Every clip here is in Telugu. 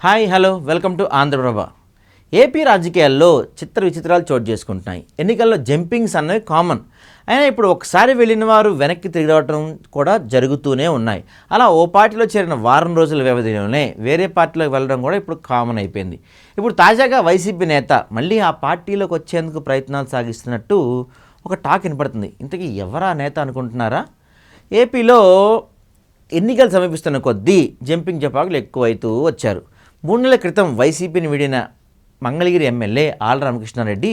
Hi hello welcome to Andhraprabha. AP రాజకీయాల్లో చిత్ర విచిత్రాలు చోటు చేసుకుంటున్నాయి. ఎన్నికల్లో జంపింగ్స్ అన్నవి కామన్. అయినా ఇప్పుడు ఒకసారి వెళ్ళిన వారు వెనక్కి తిరిగి రావడం కూడా జరుగుతూనే ఉన్నాయి. అలా ఓ పార్టీలో చేరిన వారం రోజుల వ్యవధిలోనే వేరే పార్టీలోకి వెళ్ళడం కూడా ఇప్పుడు కామన్ అయిపోయింది. ఇప్పుడు తాజాగా వైసీపీ నేత మళ్ళీ ఆ పార్టీలోకి వచ్చేందుకు ప్రయత్నాలు సాగిస్తున్నట్టు ఒక టాక్ వినపడుతుంది. ఇంతకీ ఎవరా నేత అనుకుంటున్నారా? ఏపీలో ఎన్నికలు సమీపిస్తున్న కొద్దీ జంపింగ్ జపాకులు ఎక్కువైతూ వచ్చారు. 3 నెలల క్రితం వైసీపీని వీడిన మంగళగిరి ఎమ్మెల్యే ఆళ్ల రామకృష్ణారెడ్డి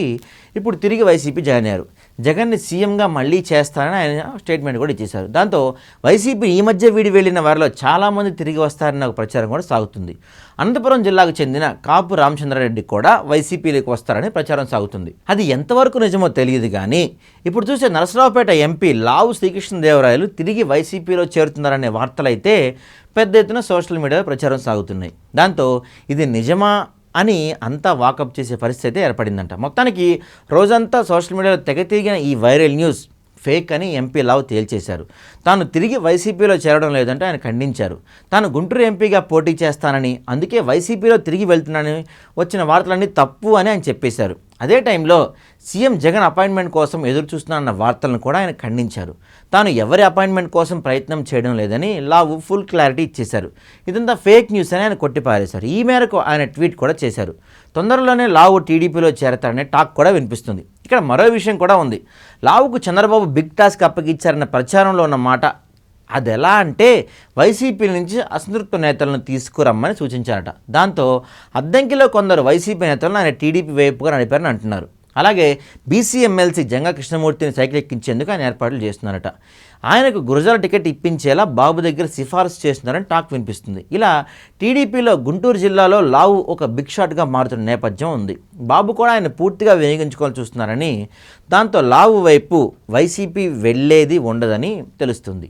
ఇప్పుడు తిరిగి వైసీపీ జాయిన్ అయ్యారు. జగన్ని సీఎంగా మళ్ళీ చేస్తారని ఆయన స్టేట్మెంట్ కూడా ఇచ్చేశారు. దాంతో వైసీపీ ఈ మధ్య వీడి వెళ్ళిన వారిలో చాలామంది తిరిగి వస్తారన్న ఒక ప్రచారం కూడా సాగుతుంది. అనంతపురం జిల్లాకు చెందిన కాపు రామచంద్రారెడ్డి కూడా వైసీపీలోకి వస్తారని ప్రచారం సాగుతుంది. అది ఎంతవరకు నిజమో తెలియదు కానీ ఇప్పుడు చూసే నరసరావుపేట ఎంపీ లావు శ్రీకృష్ణదేవరాయలు తిరిగి వైసీపీలో చేరుతున్నారనే వార్తలైతే పెద్ద ఎత్తున సోషల్ మీడియాలో ప్రచారం సాగుతున్నాయి. దాంతో ఇది నిజమా అని అంతా వాకప్ చేసే పరిస్థితి అయితే ఏర్పడిందంట. మొత్తానికి రోజంతా సోషల్ మీడియాలో తెగ తిరిగిన ఈ వైరల్ న్యూస్ ఫేక్ అని ఎంపీ లావు తేల్చేశారు. తాను తిరిగి వైసీపీలో చేరడం లేదంటే ఆయన ఖండించారు. తాను గుంటూరు ఎంపీగా పోటీ చేస్తానని, అందుకే వైసీపీలో తిరిగి వెళ్తున్నానని వచ్చిన వార్తలన్నీ తప్పు అని ఆయన చెప్పేశారు. అదే టైంలో సీఎం జగన్ అపాయింట్మెంట్ కోసం ఎదురు చూస్తున్నారన్న వార్తలను కూడా ఆయన ఖండించారు. తాను ఎవరి అపాయింట్మెంట్ కోసం ప్రయత్నం చేయడం లేదని లావు ఫుల్ క్లారిటీ ఇచ్చేశారు. ఇదంతా ఫేక్ న్యూస్ అని ఆయన కొట్టిపారేశారు. ఈ మేరకు ఆయన ట్వీట్ కూడా చేశారు. తొందరలోనే లావు టీడీపీలో చేరతారనే టాక్ కూడా వినిపిస్తుంది. ఇక్కడ మరో విషయం కూడా ఉంది. లావుకు చంద్రబాబు బిగ్ టాస్క్ అప్పగిచ్చారన్న ప్రచారంలో ఉన్న మాట అది ఎలా అంటే వైసీపీ నుంచి అసంతృప్త నేతలను తీసుకురమ్మని సూచించారట. దాంతో అద్దంకిలో కొందరు వైసీపీ నేతలను ఆయన టీడీపీ వైపుగా నడిపారని అంటున్నారు. అలాగే బీసీ ఎమ్మెల్సీ జంగా కృష్ణమూర్తిని సైకిల్ ఎక్కించేందుకు ఆయన ఏర్పాట్లు చేస్తున్నారట. ఆయనకు గురజాల టికెట్ ఇప్పించేలా బాబు దగ్గర సిఫారసు చేస్తున్నారని టాక్ వినిపిస్తుంది. ఇలా టీడీపీలో గుంటూరు జిల్లాలో లావు ఒక బిగ్ షాట్గా మారుతున్న నేపథ్యం ఉంది. బాబు కూడా ఆయన పూర్తిగా వినియోగించుకోవాలని చూస్తున్నారని, దాంతో లావు వైపు వైసీపీ వెళ్ళేది ఉండదని తెలుస్తుంది.